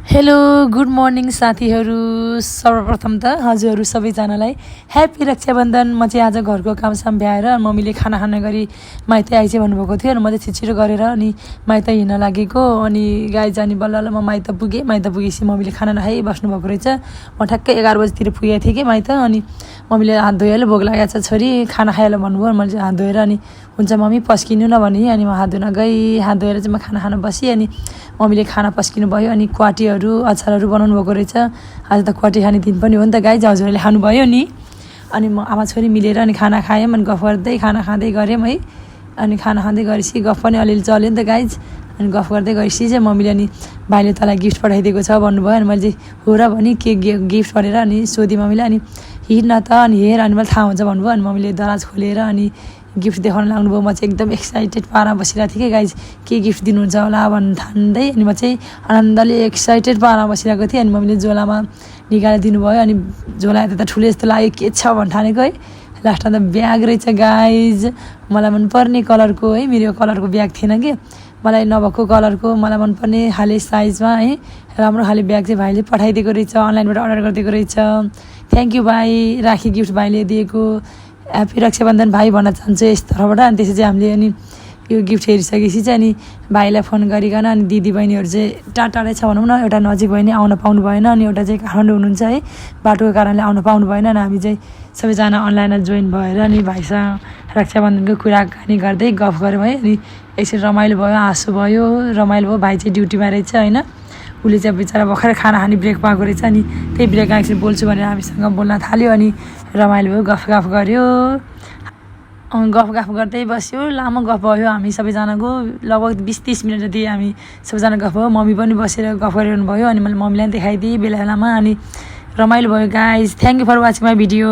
Hello good morning साथीहरू। सर्वप्रथम त हजुरहरू सबैजनालाई ह्याप्पी रक्षाबन्धन। म चाहिँ आज घरको कामसाम भ्याएर मम्मीले खाना खाने गरी माइत आइज भन्नुभएको थियो। अनि म चाहिँ छिटो गरेर अनि माइत हिँड्न लागेको। अनि गाई जाने बल्ल म माइत पुगेँ। माइत पुगेपछि मम्मीले खाना नखाइ बस्नुभएको रहेछ। म ठ्याक्कै 11 बजीतिर पुगेको थिएँ कि माइत। अनि मम्मीले हात धोइहाल्यो, भोक लागेको छ छोरी खाना खाइहाल्यो भन्नुभयो। मैले चाहिँ हात धोएर अनि हुन्छ मम्मी पस्किनु न भने अनि म हात धुन गएँ। हात धोएर चाहिँ म खाना खान बसेँ। अनि मम्मीले खाना पस्किनु भयो। अनि क्वाटीहरू अचारहरू बनाउनु भएको रहेछ। आज त क्वाटी खाने दिन पनि हो नि त गाई, हजुरहरूले खानुभयो नि। अनि म आमा छोरी मिलेर अनि खाना खायौँ। अनि गफ गर्दै खाना खाँदै गऱ्यौँ है। अनि खाना खाँदै गरेपछि गफ पनि अलिअलि चल्यो नि त गाइज। अनि गफ गर्दै गएपछि चाहिँ मम्मीले अनि भाइले तँलाई गिफ्ट पठाइदिएको छ भन्नुभयो। अनि मैले चाहिँ हो र भने के गिफ्ट भनेर अनि सोधेँ मम्मीले। अनि हिँड न त अनि हेर अनि मलाई थाहा हुन्छ भन्नुभयो। अनि मम्मीले दराज खोलेर अनि गिफ्ट देखाउन लाग्नुभयो। म चाहिँ एकदम एक्साइटेड पारा बसिरहेको थिएँ कि गाइज, के गिफ्ट दिनुहुन्छ होला भन्नु ठान्दै। अनि म चाहिँ आनन्दले एक्साइटेड पारा बसिरहेको थिएँ। अनि मम्मीले झोलामा निकालेर दिनुभयो। अनि झोला यता त ठुलो जस्तो लाग्यो, के छ भन्नु ठानेको है। लास्टमा त ब्याग रहेछ गाइज, मलाई मनपर्ने कलरको है। मेरो कलरको ब्याग थिएन कि, मलाई नभएको कलरको मलाई मनपर्ने खाले साइजमा है राम्रो खाले ब्याग चाहिँ भाइले पठाइदिएको रहेछ। अनलाइनबाट अर्डर गरिदिएको रहेछ। थ्याङ्क यू भाइ, राखी गिफ्ट भाइले दिएको। ह्याप्पी रक्षाबन्धन भाइ भन्न चाहन्छु यस तर्फबाट। अनि त्यसपछि हामीले अनि यो गिफ्ट हेरिसकेपछि चाहिँ अनि भाइलाई फोन गरिकन अनि दिदी बहिनीहरू चाहिँ टाढै छ भनौँ न। एउटा नजिक बहिनी आउन पाउनु भएन। अनि एउटा चाहिँ काठमाडौँ हुनुहुन्छ है, बाटोको कारणले आउन पाउनु भएन। अनि हामी चाहिँ सबैजना अनलाइनमा जोइन भएर अनि भाइसँग रक्षाबन्धनको कुराकानी गर्दै गफ गऱ्यौँ है। अनि यसरी रमाइलो भयो, हाँसो भयो, रमाइलो भयो। भाइ चाहिँ ड्युटीमा रहेछ होइन, उसले चाहिँ बिचरा भर्खर खाना खाने ब्रेक पाएको रहेछ। अनि त्यही ब्रेक आएपछि बोल्छु भनेर हामीसँग बोल्न थाल्यो। अनि रमाइलो भयो, गफ गऱ्यो, गफ गर्दै बस्यो। लामो गफ भयो हामी सबैजनाको, लगभग 20-30 मिनट जति हामी सबैजना गफ भयो। मम्मी पनि बसेर गफ गरिरहनु भयो। अनि मैले मम्मीलाई पनि देखाइदिएँ बेला बेलामा। अनि रमाइलो भयो guys. Thank you for watching my video.